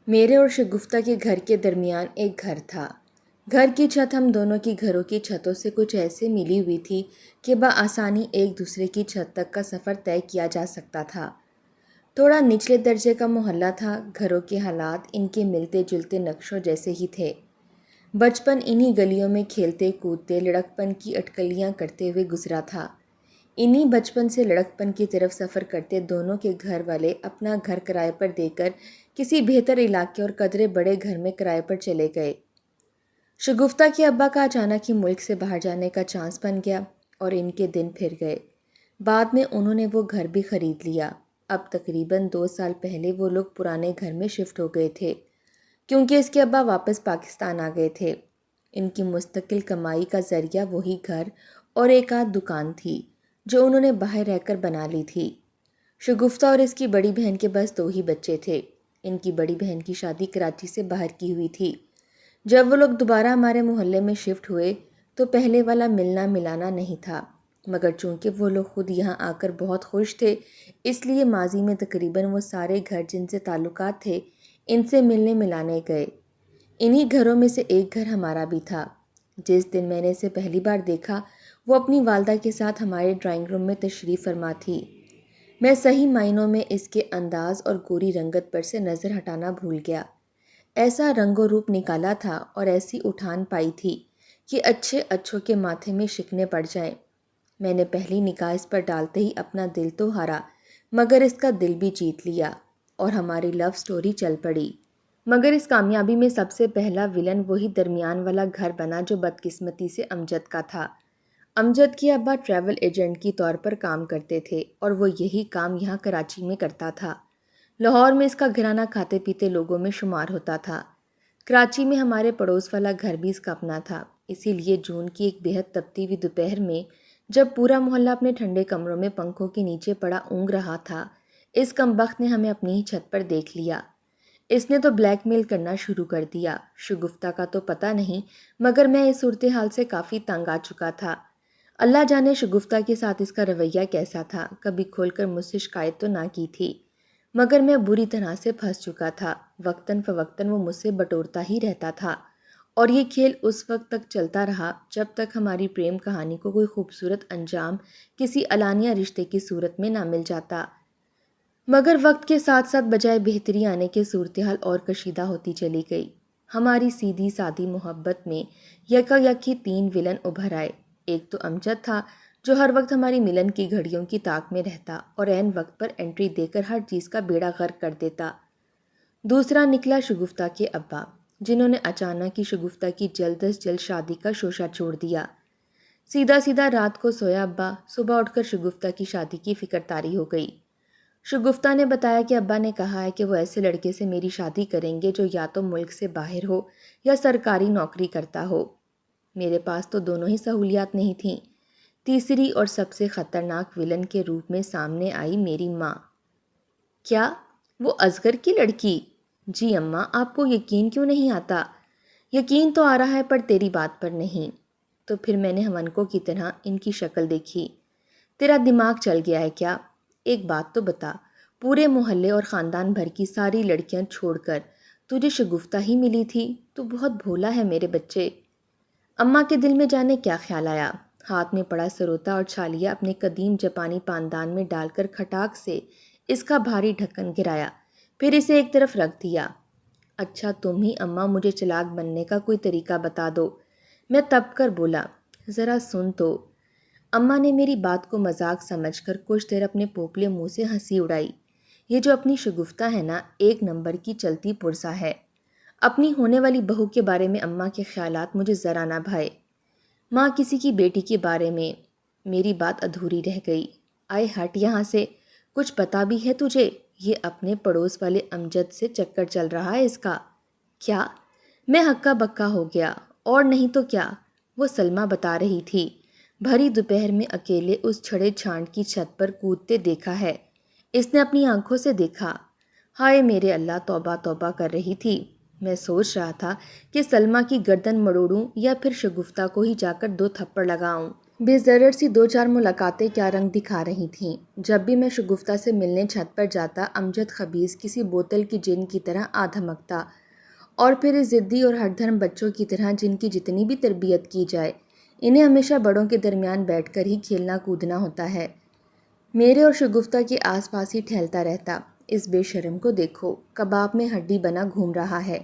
میرے اور شگفتہ کے گھر کے درمیان ایک گھر تھا۔ گھر کی چھت ہم دونوں کی گھروں کی چھتوں سے کچھ ایسے ملی ہوئی تھی کہ بآسانی ایک دوسرے کی چھت تک کا سفر طے کیا جا سکتا تھا۔ تھوڑا نچلے درجے کا محلہ تھا، گھروں کے حالات ان کے ملتے جلتے نقشوں جیسے ہی تھے۔ بچپن انہی گلیوں میں کھیلتے کودتے لڑکپن کی اٹکلیاں کرتے ہوئے گزرا تھا۔ انہی بچپن سے لڑکپن کی طرف سفر کرتے دونوں کے گھر والے اپنا گھر کرائے پر دے کر کسی بہتر علاقے اور قدرے بڑے گھر میں کرائے پر چلے گئے۔ شگفتہ کے ابا کا اچانک ہی ملک سے باہر جانے کا چانس بن گیا اور ان کے دن پھر گئے۔ بعد میں انہوں نے وہ گھر بھی خرید لیا۔ اب تقریباً 2 سال پہلے وہ لوگ پرانے گھر میں شفٹ ہو گئے تھے کیونکہ اس کے ابا واپس پاکستان آ گئے تھے۔ ان کی مستقل کمائی کا ذریعہ وہی گھر اور ایک آدھ دکان تھی جو انہوں نے باہر رہ کر بنا لی تھی۔ شگفتہ اور اس کی بڑی بہن کے بس 2 ہی بچے تھے۔ ان کی بڑی بہن کی شادی کراچی سے باہر کی ہوئی تھی۔ جب وہ لوگ دوبارہ ہمارے محلے میں شفٹ ہوئے تو پہلے والا ملنا ملانا نہیں تھا، مگر چونکہ وہ لوگ خود یہاں آ کر بہت خوش تھے اس لیے ماضی میں تقریباً وہ سارے گھر جن سے تعلقات تھے ان سے ملنے ملانے گئے۔ انہی گھروں میں سے ایک گھر ہمارا بھی تھا۔ جس دن میں نے اسے پہلی بار دیکھا وہ اپنی والدہ کے ساتھ ہمارے ڈرائنگ روم میں تشریف فرما تھی۔ میں صحیح معنوں میں اس کے انداز اور گوری رنگت پر سے نظر ہٹانا بھول گیا۔ ایسا رنگ و روپ نکالا تھا اور ایسی اٹھان پائی تھی کہ اچھے اچھوں کے ماتھے میں شکنے پڑ جائیں۔ میں نے پہلی نگاہ اس پر ڈالتے ہی اپنا دل تو ہارا مگر اس کا دل بھی جیت لیا اور ہماری لو سٹوری چل پڑی۔ مگر اس کامیابی میں سب سے پہلا ولن وہی درمیان والا گھر بنا جو بدقسمتی سے امجد کا تھا۔ امجد کے ابا ٹریول ایجنٹ کی طور پر کام کرتے تھے اور وہ یہی کام یہاں کراچی میں کرتا تھا۔ لاہور میں اس کا گھرانہ کھاتے پیتے لوگوں میں شمار ہوتا تھا۔ کراچی میں ہمارے پڑوس والا گھر بھی اس کا اپنا تھا، اسی لیے جون کی ایک بےحد تپتی ہوئی دوپہر میں جب پورا محلہ اپنے ٹھنڈے کمروں میں پنکھوں کے نیچے پڑا اونگ رہا تھا، اس کمبخت نے ہمیں اپنی ہی چھت پر دیکھ لیا۔ اس نے تو بلیک میل کرنا شروع کر دیا۔ شگفتہ کا تو پتہ نہیں مگر میں اس صورتحال سے کافی تنگ آ چکا تھا۔ اللہ جانے شگفتہ کے ساتھ اس کا رویہ کیسا تھا، کبھی کھول کر مجھ سے شکایت تو نہ کی تھی مگر میں بری طرح سے پھنس چکا تھا۔ وقتاً فوقتاً وہ مجھ سے بٹورتا ہی رہتا تھا اور یہ کھیل اس وقت تک چلتا رہا جب تک ہماری پریم کہانی کو کوئی خوبصورت انجام کسی علانیہ رشتے کی صورت میں نہ مل جاتا۔ مگر وقت کے ساتھ ساتھ بجائے بہتری آنے کے صورتحال اور کشیدہ ہوتی چلی گئی۔ ہماری سیدھی سادی محبت میں یکا یک ہی 3 ولن ابھر آئے۔ ایک تو امجد تھا جو ہر وقت ہماری ملن کی گھڑیوں کی طاق میں رہتا اور عین وقت پر انٹری دے کر ہر چیز کا بیڑا غرق کر دیتا۔ دوسرا نکلا شگفتہ کے ابا، جنہوں نے اچانک ہی شگفتہ کی جلد از جلد شادی کا شوشہ چھوڑ دیا۔ سیدھا سیدھا رات کو سویا ابا، صبح اٹھ کر شگفتہ کی شادی کی فکر طاری ہو گئی۔ شگفتہ نے بتایا کہ ابا نے کہا ہے کہ وہ ایسے لڑکے سے میری شادی کریں گے جو یا تو ملک سے باہر ہو یا سرکاری نوکری کرتا ہو۔ میرے پاس تو دونوں ہی سہولیات نہیں تھیں۔ تیسری اور سب سے خطرناک ولن کے روپ میں سامنے آئی میری ماں۔ کیا؟ وہ اصغر کی لڑکی؟ جی اماں، آپ کو یقین کیوں نہیں آتا؟ یقین تو آ رہا ہے پر تیری بات پر نہیں۔ تو پھر میں نے ہونکوں کی طرح ان کی شکل دیکھی۔ تیرا دماغ چل گیا ہے کیا؟ ایک بات تو بتا، پورے محلے اور خاندان بھر کی ساری لڑکیاں چھوڑ کر تجھے شگفتہ ہی ملی تھی؟ تو بہت بھولا ہے میرے بچے۔ اماں کے دل میں جانے کیا خیال آیا، ہاتھ میں پڑا سروتا اور چھالیہ اپنے قدیم جاپانی پاندان میں ڈال کر کھٹاک سے اس کا بھاری ڈھکن گرایا، پھر اسے ایک طرف رکھ دیا۔ اچھا تم ہی اماں مجھے چلاک بننے کا کوئی طریقہ بتا دو۔ میں تپ کر بولا، ذرا سن تو۔ اماں نے میری بات کو مذاق سمجھ کر کچھ دیر اپنے پوپلے منہ سے ہنسی اڑائی۔ یہ جو اپنی شگفتہ ہے نا، 1 نمبر کی چلتی پرزا ہے۔ اپنی ہونے والی بہو کے بارے میں اماں کے خیالات مجھے ذرا نہ بھائے۔ ماں کسی کی بیٹی کے بارے میں، میری بات ادھوری رہ گئی۔ آئے ہٹ یہاں سے، کچھ پتا بھی ہے تجھے؟ یہ اپنے پڑوس والے امجد سے چکر چل رہا ہے اس کا۔ کیا؟ میں ہکا بکا ہو گیا۔ اور نہیں تو کیا، وہ سلمیٰ بتا رہی تھی، بھری دوپہر میں اکیلے اس چھڑے چھانٹ کی چھت پر کودتے دیکھا ہے، اس نے اپنی آنکھوں سے دیکھا۔ ہائے میرے اللہ، توبہ توبہ کر رہی تھی۔ میں سوچ رہا تھا کہ سلمیٰ کی گردن مڑوڑوں یا پھر شگفتہ کو ہی جا کر 2 تھپڑ لگاؤں۔ بے ضرر سی 2-4 ملاقاتیں کیا رنگ دکھا رہی تھیں۔ جب بھی میں شگفتہ سے ملنے چھت پر جاتا، امجد خبیث کسی بوتل کی جن کی طرح آ دھمکتا، اور پھر اس ضدی اور ہٹ دھرم بچوں کی طرح جن کی جتنی بھی تربیت کی جائے، انہیں ہمیشہ بڑوں کے درمیان بیٹھ کر ہی کھیلنا کودنا ہوتا ہے۔ میرے اور شگفتہ کے آس پاس ہی ٹہلتا رہتا۔ اس بے شرم کو دیکھو، کباب میں ہڈی بنا گھوم رہا ہے،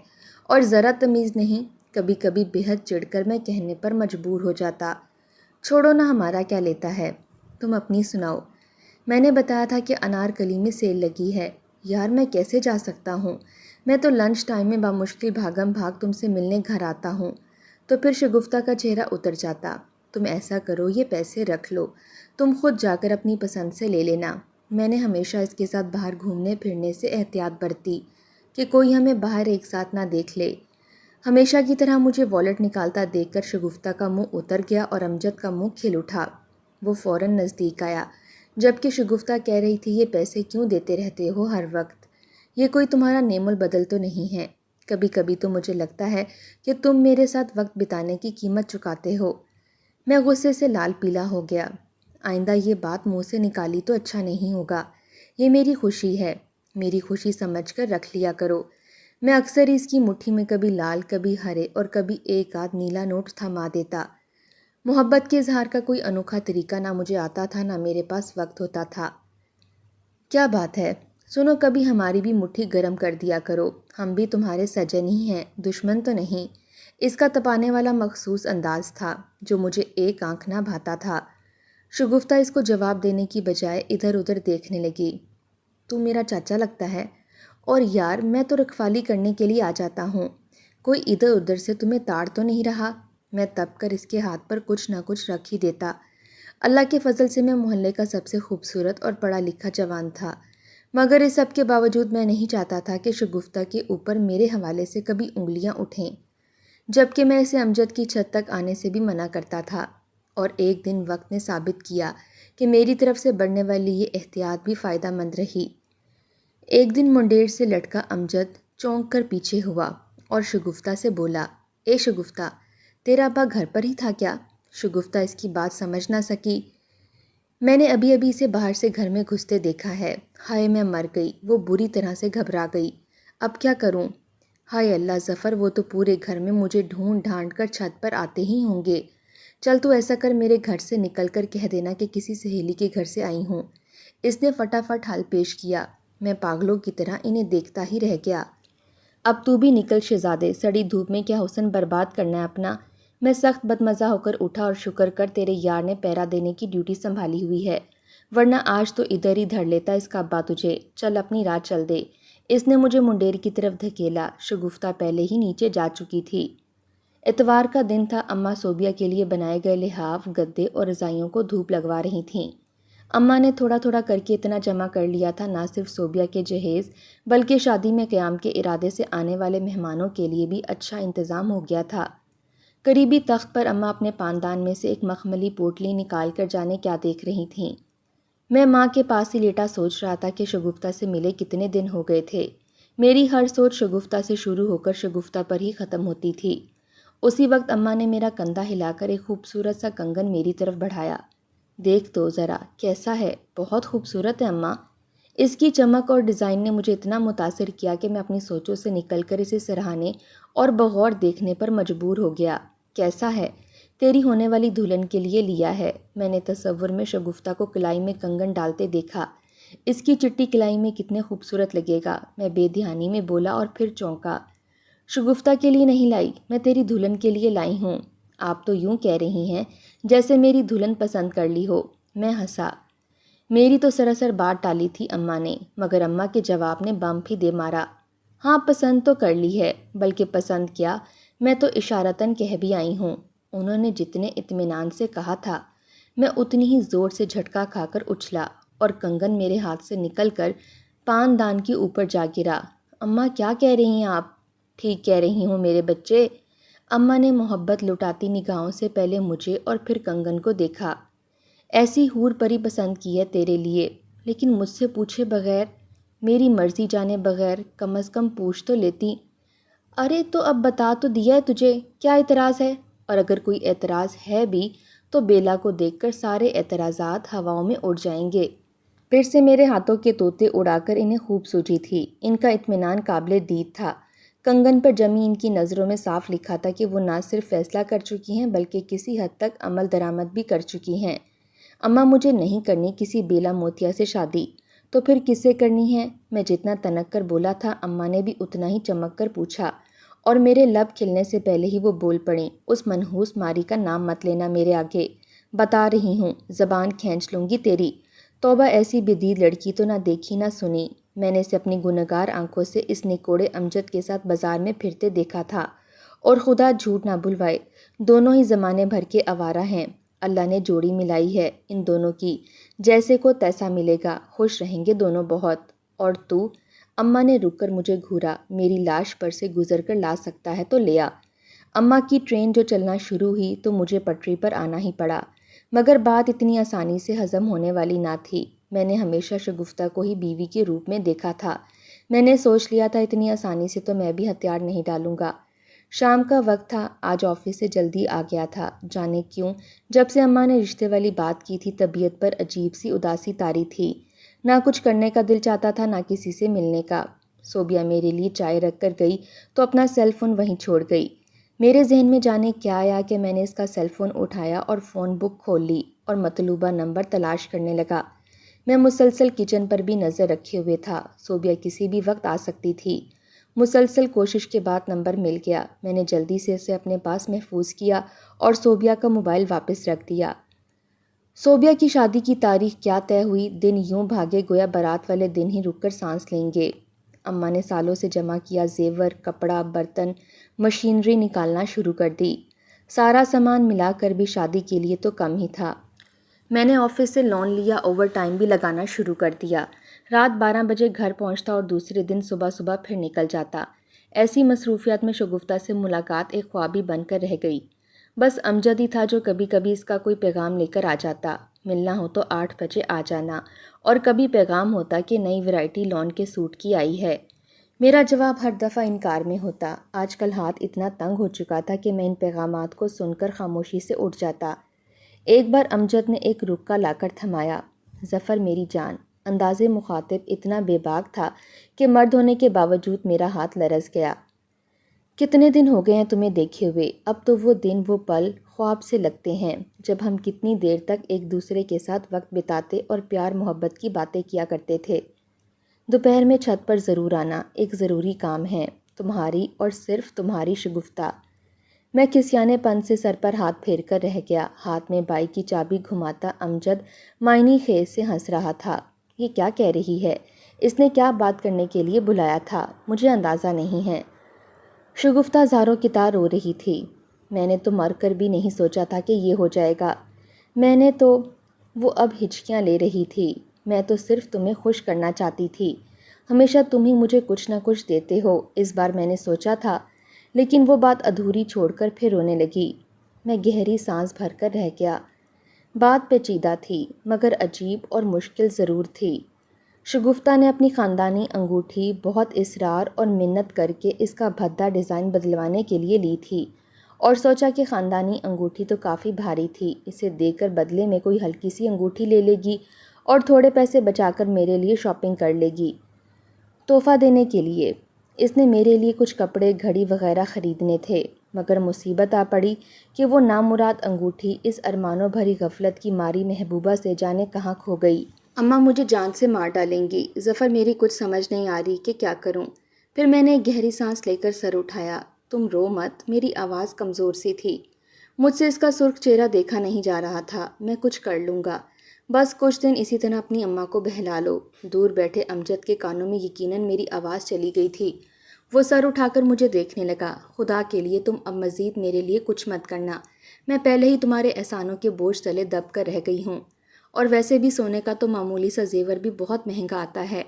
اور ذرا تمیز نہیں۔ کبھی کبھی بے حد چڑھ کر میں کہنے پر مجبور ہو جاتا، چھوڑو نا، ہمارا کیا لیتا ہے، تم اپنی سناؤ۔ میں نے بتایا تھا کہ انارکلی میں سیل لگی ہے۔ یار میں کیسے جا سکتا ہوں، میں تو لنچ ٹائم میں بامشکل بھاگم بھاگ تم سے ملنے گھر آتا ہوں۔ تو پھر شگفتہ کا چہرہ اتر جاتا، تم ایسا کرو، یہ پیسے رکھ لو، تم خود جا کر اپنی پسند سے لے لینا۔ میں نے ہمیشہ اس کے ساتھ باہر گھومنے پھرنے سے احتیاط برتی کہ کوئی ہمیں باہر ایک ساتھ نہ دیکھ لے۔ ہمیشہ کی طرح مجھے والیٹ نکالتا دیکھ کر شگفتہ کا منہ اتر گیا اور امجد کا منہ کھل اٹھا۔ وہ فوراً نزدیک آیا، جبکہ شگفتہ کہہ رہی تھی، یہ پیسے کیوں دیتے رہتے ہو ہر وقت؟ یہ کوئی تمہارا نعم البدل تو نہیں ہے؟ کبھی کبھی تو مجھے لگتا ہے کہ تم میرے ساتھ وقت بتانے کی قیمت چکاتے ہو۔ میں غصے سے لال پیلا ہو گیا۔ آئندہ یہ بات منہ سے نکالی تو اچھا نہیں ہوگا۔ یہ میری خوشی ہے، میری خوشی سمجھ کر رکھ لیا کرو۔ میں اکثر اس کی مٹھی میں کبھی لال، کبھی ہرے اور کبھی ایک آدھ نیلا نوٹ تھما دیتا۔ محبت کے اظہار کا کوئی انوکھا طریقہ نہ مجھے آتا تھا، نہ میرے پاس وقت ہوتا تھا۔ کیا بات ہے، سنو، کبھی ہماری بھی مٹھی گرم کر دیا کرو، ہم بھی تمہارے سجن ہی ہیں، دشمن تو نہیں۔ اس کا تپانے والا مخصوص انداز تھا جو مجھے ایک آنکھ نہ بھاتا تھا۔ شگفتہ اس کو جواب دینے کی بجائے ادھر ادھر دیکھنے لگی۔ تو میرا چاچا لگتا ہے، اور یار میں تو رکھوالی کرنے کے لیے آ جاتا ہوں، کوئی ادھر ادھر سے تمہیں تاڑ تو نہیں رہا؟ میں تپ کر اس کے ہاتھ پر کچھ نہ کچھ رکھ ہی دیتا۔ اللہ کے فضل سے میں محلے کا سب سے خوبصورت اور پڑھا لکھا جوان تھا، مگر اس سب کے باوجود میں نہیں چاہتا تھا کہ شگفتہ کے اوپر میرے حوالے سے کبھی انگلیاں اٹھیں، جبکہ میں اسے امجد کی چھت تک آنے سے بھی منع کرتا تھا۔ اور ایک دن وقت نے ثابت کیا کہ میری طرف سے بڑھنے والی یہ احتیاط بھی فائدہ مند رہی۔ ایک دن منڈیر سے لٹکا امجد چونک کر پیچھے ہوا اور شگفتہ سے بولا، اے شگفتہ، تیرا ابا گھر پر ہی تھا کیا؟ شگفتہ اس کی بات سمجھ نہ سکی۔ میں نے ابھی ابھی اسے باہر سے گھر میں گھستے دیکھا ہے۔ ہائے میں مر گئی، وہ بری طرح سے گھبرا گئی۔ اب کیا کروں؟ ہائے اللہ ظفر، وہ تو پورے گھر میں مجھے ڈھونڈ ڈھانڈ کر چھت پر آتے ہی ہوں گے۔ چل تو ایسا کر، میرے گھر سے نکل کر کہہ دینا کہ کسی سہیلی کے گھر سے آئی ہوں۔ اس نے فٹافٹ حل پیش کیا۔ میں پاگلوں کی طرح انہیں دیکھتا ہی رہ گیا۔ اب تو بھی نکل شہزادے، سڑی دھوپ میں کیا حسن برباد کرنا ہے اپنا۔ میں سخت بدمزہ ہو کر اٹھا اور شکر کر تیرے یار نے پہرا دینے کی ڈیوٹی سنبھالی ہوئی ہے، ورنہ آج تو ادھر ہی دھر لیتا اس کا ابا تجھے۔ چل اپنی راہ چل دے۔ اس نے مجھے منڈیر کی طرف دھکیلا۔ شگفتہ پہلے ہی نیچے جا چکی تھی۔ اتوار کا دن تھا۔ اماں صوبیہ کے لیے بنائے گئے لحاف، گدے اور رضائیوں کو دھوپ لگوا رہی تھیں۔ اماں نے تھوڑا تھوڑا کر کے اتنا جمع کر لیا تھا، نہ صرف صوبیہ کے جہیز بلکہ شادی میں قیام کے ارادے سے آنے والے مہمانوں کے لیے بھی اچھا انتظام ہو گیا تھا۔ قریبی تخت پر اماں اپنے پاندان میں سے ایک مخملی پوٹلی نکال کر جانے کیا دیکھ رہی تھیں۔ میں ماں کے پاس ہی لیٹا سوچ رہا تھا کہ شگفتہ سے ملے کتنے دن ہو گئے تھے۔ میری ہر سوچ شگفتہ سے شروع ہو کر شگفتہ پر ہی ختم ہوتی تھی۔ اسی وقت اماں نے میرا کندھا ہلا کر ایک خوبصورت سا کنگن میری طرف بڑھایا۔ دیکھ تو ذرا کیسا ہے، بہت خوبصورت ہے اماں۔ اس کی چمک اور ڈیزائن نے مجھے اتنا متاثر کیا کہ میں اپنی سوچوں سے نکل کر اسے سراہنے اور بغور دیکھنے پر مجبور ہو گیا۔ کیسا ہے؟ تیری ہونے والی دلہن کے لیے لیا ہے۔ میں نے تصور میں شگفتہ کو کلائی میں کنگن ڈالتے دیکھا۔ اس کی چٹی کلائی میں کتنے خوبصورت لگے گا، میں بے دھیانی میں بولا اور پھر چونکا۔ شگفتہ کے لیے نہیں لائی، میں تیری دلہن کے لیے لائی ہوں۔ آپ تو یوں کہہ رہی ہیں جیسے میری دلہن پسند کر لی ہو۔ میں ہنسا۔ میری تو سراسر بات ٹالی تھی اماں نے، مگر اماں کے جواب نے بم بھی دے مارا۔ ہاں پسند تو کر لی ہے، بلکہ پسند کیا، میں تو اشارتاً کہہ بھی آئی ہوں۔ انہوں نے جتنے اطمینان سے کہا تھا، میں اتنی ہی زور سے جھٹکا کھا کر اچھلا اور کنگن میرے ہاتھ سے نکل کر پاندان کے اوپر جا گرا۔ اماں کیا کہہ رہی ہیں آپ؟ ٹھیک کہہ رہی ہوں میرے بچے۔ اماں نے محبت لٹاتی نگاہوں سے پہلے مجھے اور پھر کنگن کو دیکھا۔ ایسی حور پری پسند کی ہے تیرے لیے، لیکن مجھ سے پوچھے بغیر، میری مرضی جانے بغیر، کم از کم پوچھ تو لیتی۔ ارے تو اب بتا تو دیا ہے تجھے، کیا اعتراض ہے؟ اور اگر کوئی اعتراض ہے بھی تو بیلا کو دیکھ کر سارے اعتراضات ہواؤں میں اڑ جائیں گے۔ پھر سے میرے ہاتھوں کے طوطے اڑا کر انہیں خوب سوجھی تھی۔ ان کا اطمینان قابل دید تھا۔ کنگن پر جمی ان کی نظروں میں صاف لکھا تھا کہ وہ نہ صرف فیصلہ کر چکی ہیں بلکہ کسی حد تک عمل درآمد بھی کر چکی ہیں۔ اماں مجھے نہیں کرنی کسی بیلا موتیا سے شادی، تو پھر کس سے کرنی ہے؟ میں جتنا تنک کر بولا تھا اماں نے بھی اتنا ہی چمک کر پوچھا، اور میرے لب کھلنے سے پہلے ہی وہ بول پڑیں، اس منحوس ماری کا نام مت لینا میرے آگے، بتا رہی ہوں زبان کھینچ لوں گی تیری۔ توبہ، ایسی بدید لڑکی تو نہ دیکھی نہ سنی۔ میں نے اسے اپنی گنہگار آنکھوں سے اس نکوڑے امجد کے ساتھ بازار میں پھرتے دیکھا تھا، اور خدا جھوٹ نہ بھلوائے دونوں ہی زمانے بھر کے آوارہ ہیں۔ اللہ نے جوڑی ملائی ہے ان دونوں کی، جیسے کو تیسا ملے گا، خوش رہیں گے دونوں بہت۔ اور تو؟ اماں نے رک کر مجھے گھورا، میری لاش پر سے گزر کر لا سکتا ہے تو لیا۔ اماں کی ٹرین جو چلنا شروع ہوئی تو مجھے پٹری پر آنا ہی پڑا، مگر بات اتنی آسانی سے ہضم ہونے والی نہ تھی۔ میں نے ہمیشہ شگفتہ کو ہی بیوی کے روپ میں دیکھا تھا۔ میں نے سوچ لیا تھا اتنی آسانی سے تو میں بھی ہتھیار نہیں ڈالوں گا۔ شام کا وقت تھا، آج آفس سے جلدی آ گیا تھا۔ جانے کیوں جب سے اماں نے رشتے والی بات کی تھی طبیعت پر عجیب سی اداسی طاری تھی، نہ کچھ کرنے کا دل چاہتا تھا نہ کسی سے ملنے کا۔ صوبیہ میرے لیے چائے رکھ کر گئی تو اپنا سیل فون وہیں چھوڑ گئی۔ میرے ذہن میں جانے کیا آیا کہ میں نے اس کا سیل فون اٹھایا اور فون بک کھول لی اور مطلوبہ نمبر تلاش کرنے لگا۔ میں مسلسل کچن پر بھی نظر رکھے ہوئے تھا، صوبیہ کسی بھی وقت آ سکتی تھی۔ مسلسل کوشش کے بعد نمبر مل گیا۔ میں نے جلدی سے اسے اپنے پاس محفوظ کیا اور صوبیہ کا موبائل واپس رکھ دیا۔ صوبیہ کی شادی کی تاریخ کیا طے ہوئی، دن یوں بھاگے گویا بارات والے دن ہی رک کر سانس لیں گے۔ اماں نے سالوں سے جمع کیا زیور، کپڑا، برتن، مشینری نکالنا شروع کر دی۔ سارا سامان ملا کر بھی شادی کے لیے تو کم ہی تھا۔ میں نے آفس سے لون لیا، اوور ٹائم بھی لگانا شروع کر دیا۔ رات 12 بجے گھر پہنچتا اور دوسرے دن صبح صبح پھر نکل جاتا۔ ایسی مصروفیات میں شگفتہ سے ملاقات ایک خواب ہی بن کر رہ گئی۔ بس امجد ہی تھا جو کبھی کبھی اس کا کوئی پیغام لے کر آ جاتا، ملنا ہو تو 8 بجے آ جانا، اور کبھی پیغام ہوتا کہ نئی ورائٹی لون کے سوٹ کی آئی ہے۔ میرا جواب ہر دفعہ انکار میں ہوتا۔ آج کل ہاتھ اتنا تنگ ہو چکا تھا کہ میں ان پیغامات کو سن کر خاموشی سے اٹھ جاتا۔ ایک بار امجد نے ایک رکا لا کر تھمایا۔ ظفر میری جان، انداز مخاطب اتنا بے باک تھا کہ مرد ہونے کے باوجود میرا ہاتھ لرز گیا۔ کتنے دن ہو گئے ہیں تمہیں دیکھے ہوئے؟ اب تو وہ دن وہ پل خواب سے لگتے ہیں جب ہم کتنی دیر تک ایک دوسرے کے ساتھ وقت بتاتے اور پیار محبت کی باتیں کیا کرتے تھے۔ دوپہر میں چھت پر ضرور آنا، ایک ضروری کام ہے، تمہاری اور صرف تمہاری شگفتہ۔ میں کھسیانے پن سے سر پر ہاتھ پھیر کر رہ گیا۔ ہاتھ میں بائی کی چابی گھماتا امجد معنی خیز سے ہنس رہا تھا۔ یہ کیا کہہ رہی ہے؟ اس نے کیا بات کرنے کے لیے بلایا تھا؟ مجھے اندازہ نہیں ہے۔ شگفتہ زاروں کی طرح رو رہی تھی۔ میں نے تو مر کر بھی نہیں سوچا تھا کہ یہ ہو جائے گا۔ میں نے تو… وہ اب ہچکیاں لے رہی تھی۔ میں تو صرف تمہیں خوش کرنا چاہتی تھی۔ ہمیشہ تم ہی مجھے کچھ نہ کچھ دیتے ہو، اس بار میں نے سوچا تھا، لیکن وہ بات ادھوری چھوڑ کر پھر رونے لگی۔ میں گہری سانس بھر کر رہ گیا۔ بات پیچیدہ تھی مگر عجیب اور مشکل ضرور تھی۔ شگفتہ نے اپنی خاندانی انگوٹھی بہت اصرار اور منت کر کے اس کا بھدا ڈیزائن بدلوانے کے لیے لی تھی، اور سوچا کہ خاندانی انگوٹھی تو کافی بھاری تھی، اسے دے کر بدلے میں کوئی ہلکی سی انگوٹھی لے لے گی اور تھوڑے پیسے بچا کر میرے لیے شاپنگ کر لے گی تحفہ دینے کے لیے۔ اس نے میرے لیے کچھ کپڑے، گھڑی وغیرہ خریدنے تھے، مگر مصیبت آ پڑی کہ وہ نامراد انگوٹھی اس ارمانوں بھری غفلت کی ماری محبوبہ سے جانے کہاں کھو گئی۔ اماں مجھے جان سے مار ڈالیں گی۔ ظفر، میری کچھ سمجھ نہیں آ رہی کہ کیا کروں۔ پھر میں نے ایک گہری سانس لے کر سر اٹھایا۔ تم رو مت، میری آواز کمزور سی تھی۔ مجھ سے اس کا سرخ چہرہ دیکھا نہیں جا رہا تھا۔ میں کچھ کر لوں گا، بس کچھ دن اسی طرح اپنی اماں کو بہلا لو۔ دور بیٹھے امجد کے کانوں میں یقیناً میری آواز چلی گئی تھی۔ وہ سر اٹھا کر مجھے دیکھنے لگا۔ خدا کے لیے تم اب مزید میرے لیے کچھ مت کرنا، میں پہلے ہی تمہارے احسانوں کے بوجھ تلے دب کر رہ گئی ہوں، اور ویسے بھی سونے کا تو معمولی سا زیور بھی بہت مہنگا آتا ہے۔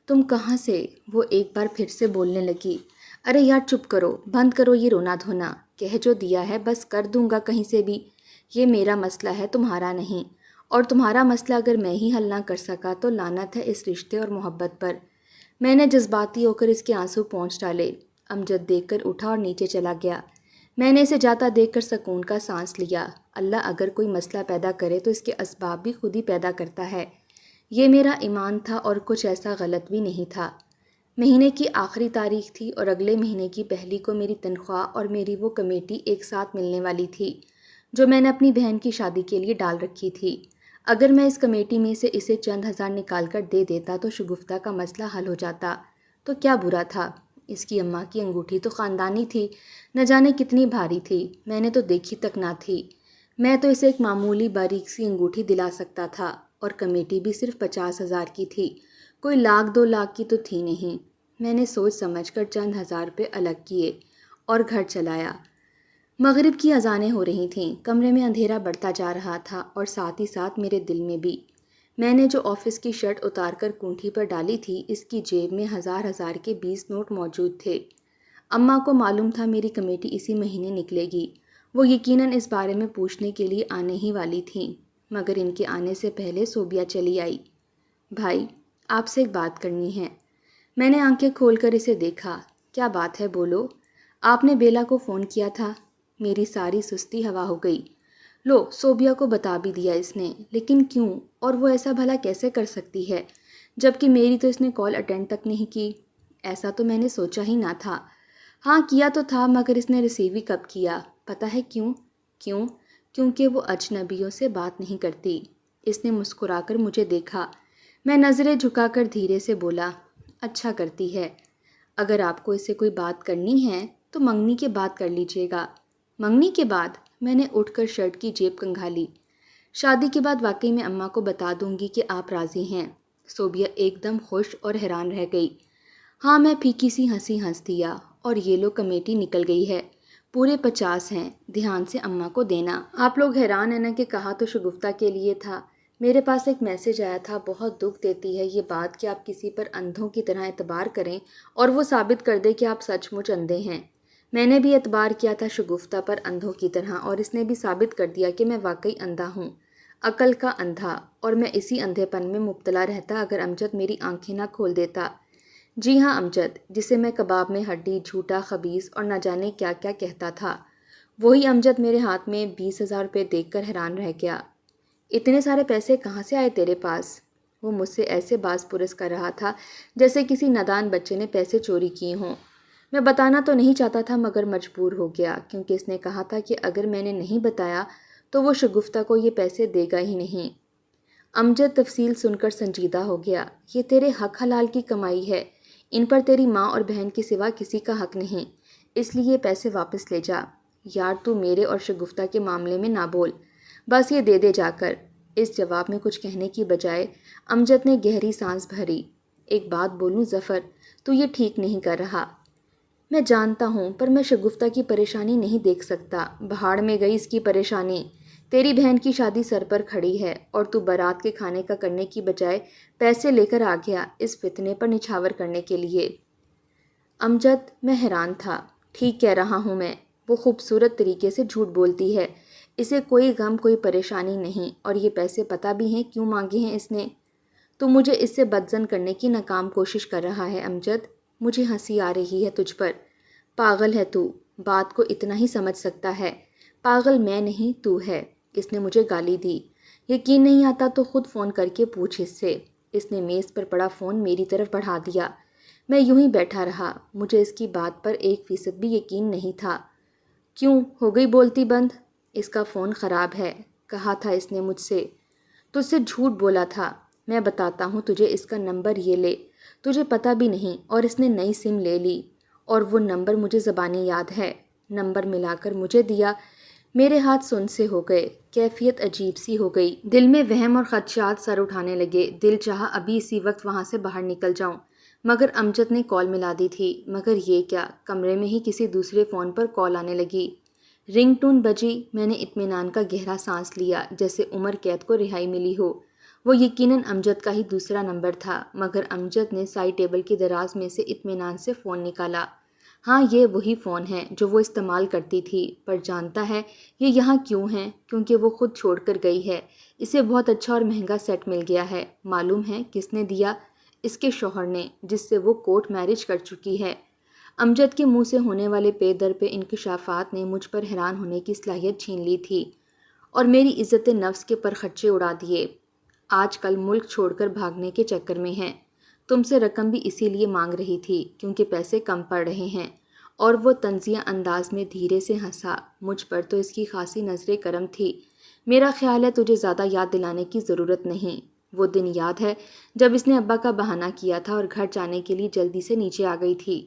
تم کہاں سے؟ وہ ایک بار پھر سے بولنے لگی۔ ارے یار چپ کرو، بند کرو یہ رونا دھونا، کہہ جو دیا ہے بس کر دوں گا کہیں سے بھی۔ یہ میرا مسئلہ ہے، تمہارا نہیں، اور تمہارا مسئلہ اگر میں ہی حل نہ کر سکا تو لعنت ہے اس رشتے اور محبت پر۔ میں نے جذباتی ہو کر اس کے آنسو پونچھ ڈالے۔ امجد دیکھ کر اٹھا اور نیچے چلا گیا۔ میں نے اسے جاتا دیکھ کر سکون کا سانس لیا۔ اللہ اگر کوئی مسئلہ پیدا کرے تو اس کے اسباب بھی خود ہی پیدا کرتا ہے۔ یہ میرا ایمان تھا اور کچھ ایسا غلط بھی نہیں تھا۔ مہینے کی آخری تاریخ تھی اور اگلے مہینے کی پہلی کو میری تنخواہ اور میری وہ کمیٹی ایک ساتھ ملنے والی تھی جو میں نے اپنی بہن کی شادی کے لیے ڈال رکھی تھی۔ اگر میں اس کمیٹی میں سے اسے چند ہزار نکال کر دے دیتا تو شگفتہ کا مسئلہ حل ہو جاتا۔ تو کیا برا تھا؟ اس کی اماں کی انگوٹھی تو خاندانی تھی، نہ جانے کتنی بھاری تھی، میں نے تو دیکھی تک نہ تھی۔ میں تو اسے ایک معمولی باریک سی انگوٹھی دلا سکتا تھا، اور کمیٹی بھی صرف 50,000 کی تھی، کوئی 1,00,000-2,00,000 کی تو تھی نہیں۔ میں نے سوچ سمجھ کر چند ہزار روپے الگ کیے اور گھر چلایا۔ مغرب کی اذانیں ہو رہی تھیں، کمرے میں اندھیرا بڑھتا جا رہا تھا اور ساتھ ہی ساتھ میرے دل میں بھی۔ میں نے جو آفس کی شرٹ اتار کر کونٹھی پر ڈالی تھی، اس کی جیب میں ہزار کے 20 نوٹ موجود تھے۔ اماں کو معلوم تھا میری کمیٹی اسی مہینے نکلے گی۔ وہ یقیناً اس بارے میں پوچھنے کے لیے آنے ہی والی تھیں، مگر ان کے آنے سے پہلے صوبیہ چلی آئی۔ بھائی، آپ سے ایک بات کرنی ہے۔ میں نے آنکھیں کھول کر اسے دیکھا۔ کیا بات ہے، بولو۔ آپ نے بیلا کو فون کیا تھا؟ میری ساری سستی ہوا ہو گئی۔ لو، صوبیہ کو بتا بھی دیا اس نے، لیکن کیوں؟ اور وہ ایسا بھلا کیسے کر سکتی ہے، جبکہ میری تو اس نے کال اٹینڈ تک نہیں کی؟ ایسا تو میں نے سوچا ہی نہ تھا۔ ہاں کیا تو تھا، مگر اس نے ریسیو ہی کب کیا؟ پتہ ہے کیوں؟ کیوں؟ کیونکہ وہ اجنبیوں سے بات نہیں کرتی۔ اس نے مسکرا کر مجھے دیکھا۔ میں نظریں جھکا کر دھیرے سے بولا، اچھا کرتی ہے۔ اگر آپ کو اس سے کوئی بات کرنی ہے تو منگنی کے بعد کر لیجیے گا۔ منگنی کے بعد؟ میں نے اٹھ کر شرٹ کی جیب کنگھالی۔ شادی کے بعد واقعی میں اماں کو بتا دوں گی کہ آپ راضی ہیں۔ صوبیہ ایک دم خوش اور حیران رہ گئی۔ ہاں، میں پھیکی سی ہنسی ہنس دیا۔ اور یہ لو، کمیٹی نکل گئی ہے، پورے 50 ہیں، دھیان سے اماں کو دینا۔ آپ لوگ حیران ہیں نا کہ کہا تو شگفتہ کے لیے تھا۔ میرے پاس ایک میسج آیا تھا، بہت دکھ دیتی ہے یہ بات کہ آپ کسی پر اندھوں کی طرح اعتبار کریں اور وہ ثابت کر دے کہ آپ سچ مچ اندھے ہیں۔ میں نے بھی اعتبار کیا تھا شگفتہ پر اندھوں کی طرح، اور اس نے بھی ثابت کر دیا کہ میں واقعی اندھا ہوں، عقل کا اندھا، اور میں اسی اندھے پن میں مبتلا رہتا اگر امجد میری آنکھیں نہ کھول دیتا۔ جی ہاں، امجد، جسے میں کباب میں ہڈی، جھوٹا، خبیث اور نہ جانے کیا کیا کہتا تھا، وہی امجد میرے ہاتھ میں 20,000 روپے دیکھ کر حیران رہ گیا۔ اتنے سارے پیسے کہاں سے آئے تیرے پاس؟ وہ مجھ سے ایسے باز پرس کر رہا تھا جیسے کسی نادان بچے نے پیسے چوری کیے ہوں۔ میں بتانا تو نہیں چاہتا تھا مگر مجبور ہو گیا، کیونکہ اس نے کہا تھا کہ اگر میں نے نہیں بتایا تو وہ شگفتہ کو یہ پیسے دے گا ہی نہیں۔ امجد تفصیل سن کر سنجیدہ ہو گیا۔ یہ تیرے حق حلال کی کمائی ہے، ان پر تیری ماں اور بہن کے سوا کسی کا حق نہیں، اس لیے پیسے واپس لے جا۔ یار، تو میرے اور شگفتہ کے معاملے میں نہ بول، بس یہ دے دے جا کر۔ اس جواب میں کچھ کہنے کی بجائے امجد نے گہری سانس بھری۔ ایک بات بولوں ظفر، تو یہ ٹھیک نہیں کر رہا۔ میں جانتا ہوں، پر میں شگفتہ کی پریشانی نہیں دیکھ سکتا۔ بہاڑ میں گئی اس کی پریشانی۔ تیری بہن کی شادی سر پر کھڑی ہے اور تو بارات کے کھانے کا کرنے کی بجائے پیسے لے کر آ گیا اس فتنے پر نچھاور کرنے کے لیے۔ امجد، میں حیران تھا۔ ٹھیک کہہ رہا ہوں میں، وہ خوبصورت طریقے سے جھوٹ بولتی ہے، اسے کوئی غم کوئی پریشانی نہیں، اور یہ پیسے پتہ بھی ہیں کیوں مانگے ہیں اس نے؟ تو مجھے اس سے بدظن کرنے کی ناکام کوشش کر رہا ہے امجد۔ مجھے ہنسی آ رہی ہے تجھ پر۔ پاگل ہے تو، بات کو اتنا ہی سمجھ سکتا ہے۔ پاگل میں نہیں، تو ہے۔ اس نے مجھے گالی دی۔ یقین نہیں آتا تو خود فون کر کے پوچھ اس سے۔ اس نے میز پر پڑا فون میری طرف بڑھا دیا۔ میں یوں ہی بیٹھا رہا، مجھے اس کی بات پر 1% بھی یقین نہیں تھا۔ کیوں ہو گئی بولتی بند؟ اس کا فون خراب ہے، کہا تھا اس نے مجھ سے۔ تجھ سے جھوٹ بولا تھا۔ میں بتاتا ہوں تجھے، اس کا نمبر یہ لے، تجھے پتہ بھی نہیں، اور اس نے نئی سم لے لی، اور وہ نمبر مجھے زبانی یاد ہے۔ نمبر ملا کر مجھے دیا۔ میرے ہاتھ سن سے ہو گئے، کیفیت عجیب سی ہو گئی، دل میں وہم اور خدشات سر اٹھانے لگے۔ دل چاہا ابھی اسی وقت وہاں سے باہر نکل جاؤں، مگر امجد نے کال ملا دی تھی۔ مگر یہ کیا، کمرے میں ہی کسی دوسرے فون پر کال آنے لگی۔ رنگ ٹون بجی۔ میں نے اطمینان کا گہرا سانس لیا، جیسے عمر قید کو رہائی ملی ہو۔ وہ یقیناً امجد کا ہی دوسرا نمبر تھا، مگر امجد نے سائڈ ٹیبل کی دراز میں سے اطمینان سے فون نکالا۔ ہاں، یہ وہی فون ہے جو وہ استعمال کرتی تھی، پر جانتا ہے یہ یہاں کیوں ہے؟ کیونکہ وہ خود چھوڑ کر گئی ہے۔ اسے بہت اچھا اور مہنگا سیٹ مل گیا ہے۔ معلوم ہے کس نے دیا؟ اس کے شوہر نے، جس سے وہ کورٹ میرج کر چکی ہے۔ امجد کے منہ سے ہونے والے پے در پہ انکشافات نے مجھ پر حیران ہونے کی صلاحیت چھین لی تھی اور میری عزت نفس کے پرخچے اڑا دیے۔ آج کل ملک چھوڑ کر بھاگنے کے چکر میں ہیں۔ تم سے رقم بھی اسی لیے مانگ رہی تھی کیونکہ پیسے کم پڑ رہے ہیں۔ اور وہ طنزیہ انداز میں دھیرے سے ہنسا۔ مجھ پر تو اس کی خاصی نظر کرم تھی۔ میرا خیال ہے تجھے زیادہ یاد دلانے کی ضرورت نہیں۔ وہ دن یاد ہے جب اس نے ابا کا بہانہ کیا تھا اور گھر جانے کے لیے جلدی سے نیچے آ گئی تھی۔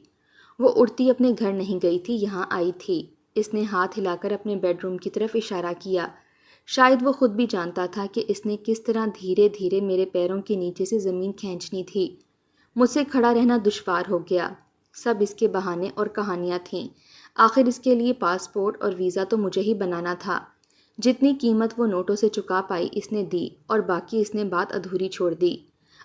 وہ اڑتی اپنے گھر نہیں گئی تھی، یہاں آئی تھی۔ اس نے ہاتھ ہلا کر اپنے بیڈ روم کی طرف اشارہ کیا۔ شاید وہ خود بھی جانتا تھا کہ اس نے کس طرح دھیرے دھیرے میرے پیروں کے نیچے سے زمین کھینچنی تھی۔ مجھ سے کھڑا رہنا دشوار ہو گیا۔ سب اس کے بہانے اور کہانیاں تھیں۔ آخر اس کے لیے پاسپورٹ اور ویزا تو مجھے ہی بنانا تھا۔ جتنی قیمت وہ نوٹوں سے چکا پائی اس نے دی اور باقی اس نے بات ادھوری چھوڑ دی۔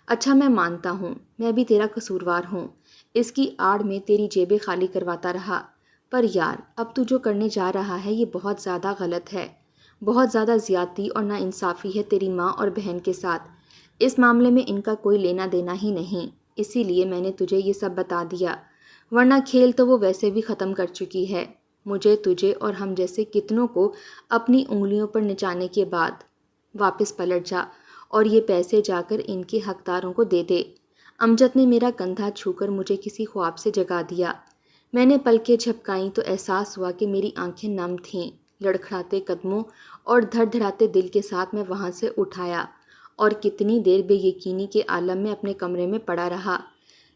اچھا میں مانتا ہوں، میں بھی تیرا قصوروار ہوں۔ اس کی آڑ میں تیری جیبیں خالی کرواتا رہا۔ پر یار اب تو جو کرنے جا رہا ہے یہ بہت زیادہ غلط ہے۔ بہت زیادہ زیادتی اور ناانصافی ہے تیری ماں اور بہن کے ساتھ۔ اس معاملے میں ان کا کوئی لینا دینا ہی نہیں، اسی لیے میں نے تجھے یہ سب بتا دیا، ورنہ کھیل تو وہ ویسے بھی ختم کر چکی ہے۔ مجھے، تجھے اور ہم جیسے کتنوں کو اپنی انگلیوں پر نچانے کے بعد واپس پلٹ جا اور یہ پیسے جا کر ان کے حقداروں کو دے دے۔ امجد نے میرا کندھا چھو کر مجھے کسی خواب سے جگا دیا۔ میں نے پلکیں جھپکائیں تو احساس ہوا کہ میری آنکھیں نم تھیں۔ لڑکھڑاتے قدموں اور دھڑ دھڑاتے دل کے ساتھ میں وہاں سے اٹھایا اور کتنی دیر بے یقینی کے عالم میں اپنے کمرے میں پڑا رہا،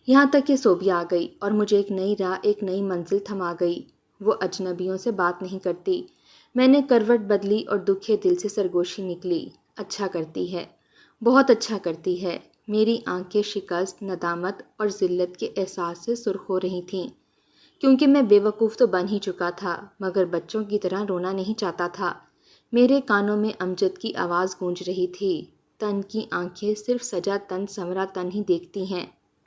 یہاں تک کہ صبح آ گئی اور مجھے ایک نئی راہ، ایک نئی منزل تھما گئی۔ وہ اجنبیوں سے بات نہیں کرتی۔ میں نے کروٹ بدلی اور دکھے دل سے سرگوشی نکلی۔ اچھا کرتی ہے، بہت اچھا کرتی ہے۔ میری آنکھیں شکست، ندامت اور ذلت کے احساس سے سرخ ہو رہی تھیں، کیونکہ میں بے وقوف تو بن ہی چکا تھا، مگر بچوں کی طرح رونا نہیں چاہتا تھا۔ میرے کانوں میں امجد کی آواز گونج رہی تھی، تن کی آنکھیں صرف سجا تن سنورا تن ہی دیکھتی ہیں۔